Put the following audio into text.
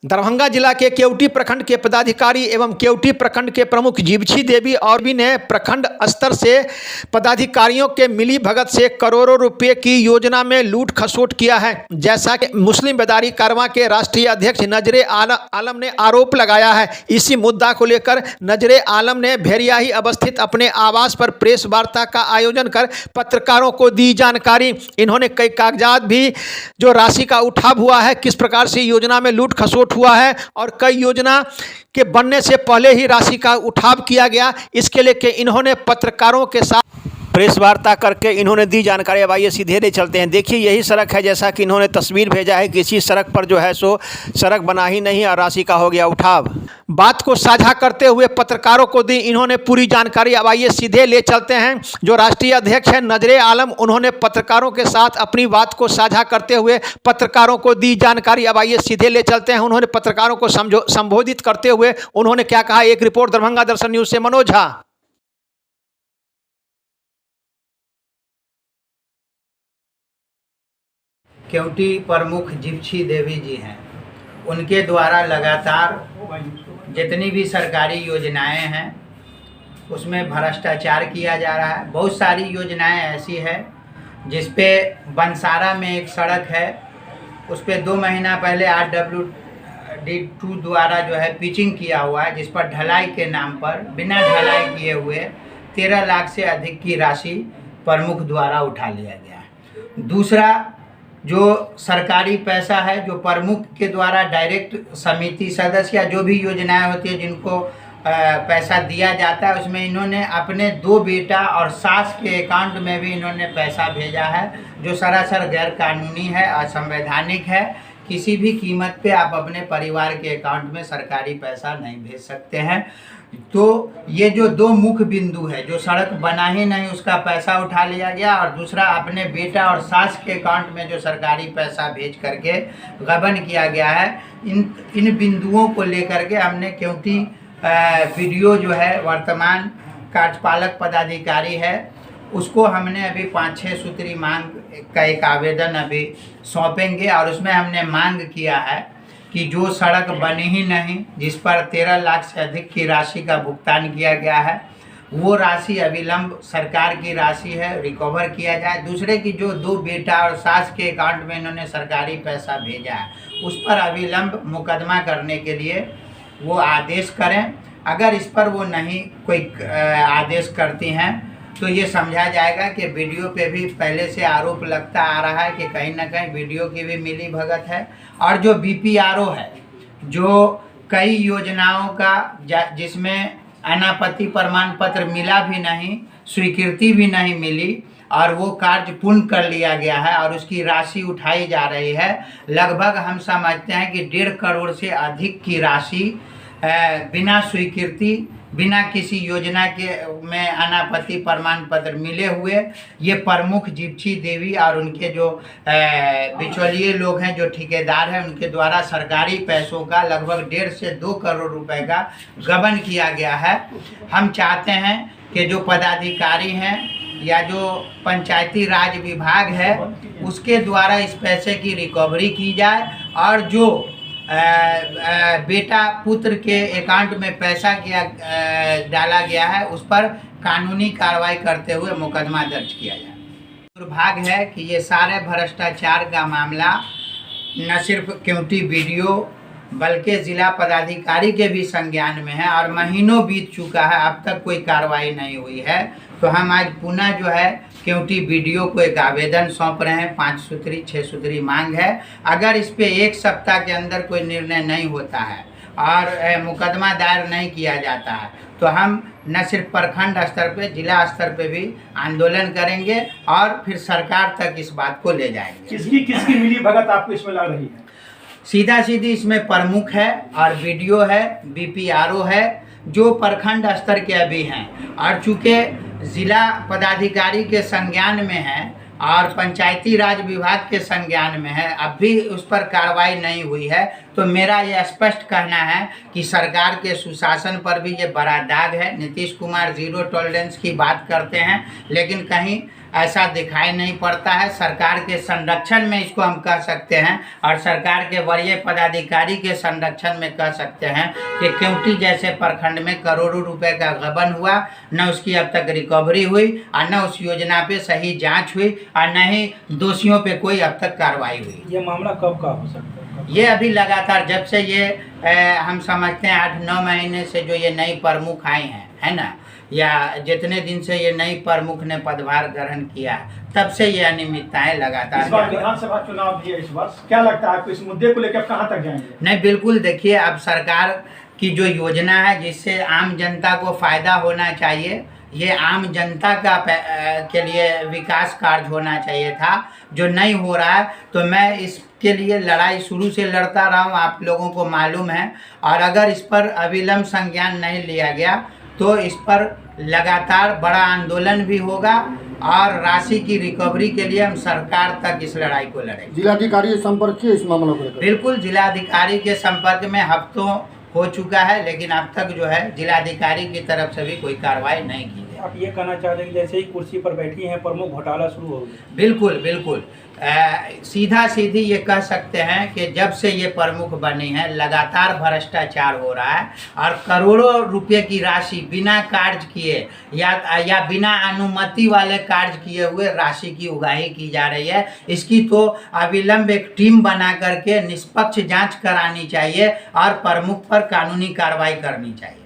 दरभंगा जिला के केवटी प्रखंड के पदाधिकारी एवं केवटी प्रखंड के प्रमुख जीवछी देवी और भी ने प्रखंड स्तर से पदाधिकारियों के मिली भगत से करोड़ों रुपए की योजना में लूट खसोट किया है। जैसा कि मुस्लिम बेदारी कारवां के राष्ट्रीय अध्यक्ष नजरे आलम ने आरोप लगाया है। इसी मुद्दा को लेकर नजरे आलम ने भेरियाही अवस्थित अपने आवास पर प्रेस वार्ता का आयोजन कर पत्रकारों को दी जानकारी। इन्होंने कई कागजात भी जो राशि का उठाव हुआ है, किस प्रकार से योजना में लूट खसोट हुआ है और कई योजना के बनने से पहले ही राशि का उठाव किया गया, इसके लिए इन्होंने पत्रकारों के साथ प्रेस वार्ता करके इन्होंने दी जानकारी। अब आइए सीधे ले चलते हैं। देखिए यही सड़क है, जैसा कि इन्होंने तस्वीर भेजा है कि इसी सड़क पर जो है सो सड़क बना ही नहीं और राशि का हो गया उठाव। बात को साझा करते हुए पत्रकारों को दी इन्होंने पूरी जानकारी। अब आइए सीधे ले चलते हैं। जो राष्ट्रीय अध्यक्ष हैं नजरे आलम, उन्होंने पत्रकारों के साथ अपनी बात को साझा करते हुए पत्रकारों को दी जानकारी। अब आइए सीधे ले चलते हैं। उन्होंने पत्रकारों को संबोधित करते हुए उन्होंने क्या कहा, एक रिपोर्ट दरभंगा दर्शन न्यूज से मनोज झा। केवटी प्रमुख जीवछी देवी जी हैं, उनके द्वारा लगातार जितनी भी सरकारी योजनाएं हैं उसमें भ्रष्टाचार किया जा रहा है। बहुत सारी योजनाएं ऐसी है जिस पे बंसारा में एक सड़क है, उस पे 2 महीना पहले RWD2 द्वारा जो है पिचिंग किया हुआ है, जिस पर ढलाई के नाम पर बिना ढलाई किए हुए 13 लाख से अधिक की राशि प्रमुख द्वारा उठा लिया गया है। दूसरा, जो सरकारी पैसा है जो प्रमुख के द्वारा डायरेक्ट समिति सदस्य या जो भी योजनाएं होती है जिनको पैसा दिया जाता है, उसमें इन्होंने अपने 2 बेटा और सास के अकाउंट में भी इन्होंने पैसा भेजा है, जो सरासर गैर कानूनी है, असंवैधानिक है। किसी भी कीमत पे आप अपने परिवार के अकाउंट में सरकारी पैसा नहीं भेज सकते हैं। तो ये जो 2 मुख्य बिंदु है, जो सड़क बना ही नहीं उसका पैसा उठा लिया गया, और दूसरा अपने बेटा और सास के अकाउंट में जो सरकारी पैसा भेज करके गबन किया गया है। इन बिंदुओं को लेकर के हमने क्योंकि वीडियो जो है वर्तमान कार्यपालक पदाधिकारी है उसको हमने अभी 5-6 सूत्री मांग का एक आवेदन अभी सौंपेंगे, और उसमें हमने मांग किया है कि जो सड़क बनी ही नहीं, जिस पर 13 लाख से अधिक की राशि का भुगतान किया गया है, वो राशि अविलंब सरकार की राशि है, रिकवर किया जाए। दूसरे की जो 2 बेटा और सास के अकाउंट में इन्होंने सरकारी पैसा भेजा है उस पर अविलंब मुकदमा करने के लिए वो आदेश करें। अगर इस पर वो नहीं कोई आदेश करती हैं तो ये समझा जाएगा कि वीडियो पे भी पहले से आरोप लगता आ रहा है कि कहीं ना कहीं वीडियो की भी मिली भगत है, और जो BPRO है, जो कई योजनाओं का जिसमें अनापत्ति प्रमाण पत्र मिला भी नहीं, स्वीकृति भी नहीं मिली, और वो कार्य पूर्ण कर लिया गया है और उसकी राशि उठाई जा रही है। लगभग हम समझते हैं कि 1.5 करोड़ से अधिक की राशि बिना स्वीकृति, बिना किसी योजना के में अनापत्ति प्रमाण पत्र मिले हुए ये प्रमुख जीवछी देवी और उनके जो बिचौलिए लोग हैं, जो ठेकेदार हैं, उनके द्वारा सरकारी पैसों का लगभग 1.5 से 2 करोड़ रुपए का गबन किया गया है। हम चाहते हैं कि जो पदाधिकारी हैं या जो पंचायती राज विभाग है उसके द्वारा इस पैसे की रिकवरी की जाए, और जो बेटा पुत्र के अकाउंट में पैसा डाला गया है उस पर कानूनी कार्रवाई करते हुए मुकदमा दर्ज किया जाए। दुर्भाग्य है कि ये सारे भ्रष्टाचार का मामला न सिर्फ केवटी वीडियो बल्कि जिला पदाधिकारी के भी संज्ञान में है, और महीनों बीत चुका है, अब तक कोई कार्रवाई नहीं हुई है। तो हम आज पुनः जो है केवटी वीडियो को एक आवेदन सौंप रहे हैं। 5 सूत्री 6 सूत्री मांग है। अगर इस पे 1 सप्ताह के अंदर कोई निर्णय नहीं होता है और मुकदमा दायर नहीं किया जाता है तो हम न सिर्फ प्रखंड स्तर पे, जिला स्तर पे भी आंदोलन करेंगे और फिर सरकार तक इस बात को ले जाएंगे। किसकी मिली भगत आपको इसमें लग रही है? सीधा सीधी इसमें प्रमुख है और वीडियो है, BPRO है, जो प्रखंड स्तर के अभी हैं, और चूँकि जिला पदाधिकारी के संज्ञान में है और पंचायती राज विभाग के संज्ञान में है, अब भी उस पर कार्रवाई नहीं हुई है, तो मेरा यह स्पष्ट कहना है कि सरकार के सुशासन पर भी ये बड़ा दाग है। नीतीश कुमार 0 टॉलरेंस की बात करते हैं, लेकिन कहीं ऐसा दिखाई नहीं पड़ता है। सरकार के संरक्षण में इसको हम कह सकते हैं और सरकार के वरीय पदाधिकारी के संरक्षण में कह सकते हैं कि केवटी जैसे प्रखंड में करोड़ों रुपए का गबन हुआ, न उसकी अब तक रिकवरी हुई और न उस योजना पे सही जांच हुई और न ही दोषियों पे कोई अब तक कार्रवाई हुई। ये मामला कब का हो सकता है? ये अभी लगातार जब से ये हम समझते हैं 8-9 महीने से जो ये नई प्रमुख आई हैं, है ना, या जितने दिन से ये नई प्रमुख ने पदभार ग्रहण किया तब से ये अनियमितताएं इस बार लगातार। विधानसभा चुनाव भी है इस वर्ष, क्या लगता है आपको इस मुद्दे को लेकर कहां तक जाएंगे? नहीं, बिल्कुल देखिए, अब सरकार की जो योजना है जिससे आम जनता को फायदा होना चाहिए, ये आम जनता का के लिए विकास कार्य होना चाहिए था, जो नहीं हो रहा है। तो मैं इसके लिए लड़ाई शुरू से लड़ता रहा हूँ, आप लोगों को मालूम है। और अगर इस पर अविलंब संज्ञान नहीं लिया गया तो इस पर लगातार बड़ा आंदोलन भी होगा और राशि की रिकवरी के लिए हम सरकार तक इस लड़ाई को लड़ेंगे। जिलाधिकारी से संपर्क किए इस मामले को लेकर? बिल्कुल, जिलाधिकारी के संपर्क में हफ्तों हो चुका है, लेकिन अब तक जो है जिलाधिकारी की तरफ से भी कोई कार्रवाई नहीं की गई। आप ये कहना चाहते हैं कि जैसे ही कुर्सी पर बैठी हैं प्रमुख घोटाला शुरू हो गया? बिल्कुल बिल्कुल, सीधा सीधी ये कह सकते हैं कि जब से ये प्रमुख बनी है लगातार भ्रष्टाचार हो रहा है और करोड़ों रुपए की राशि बिना कार्य किए या बिना अनुमति वाले कार्य किए हुए राशि की उगाही की जा रही है। इसकी तो अविलंब एक टीम बना करके निष्पक्ष जांच करानी चाहिए और प्रमुख पर कानूनी कार्रवाई करनी चाहिए।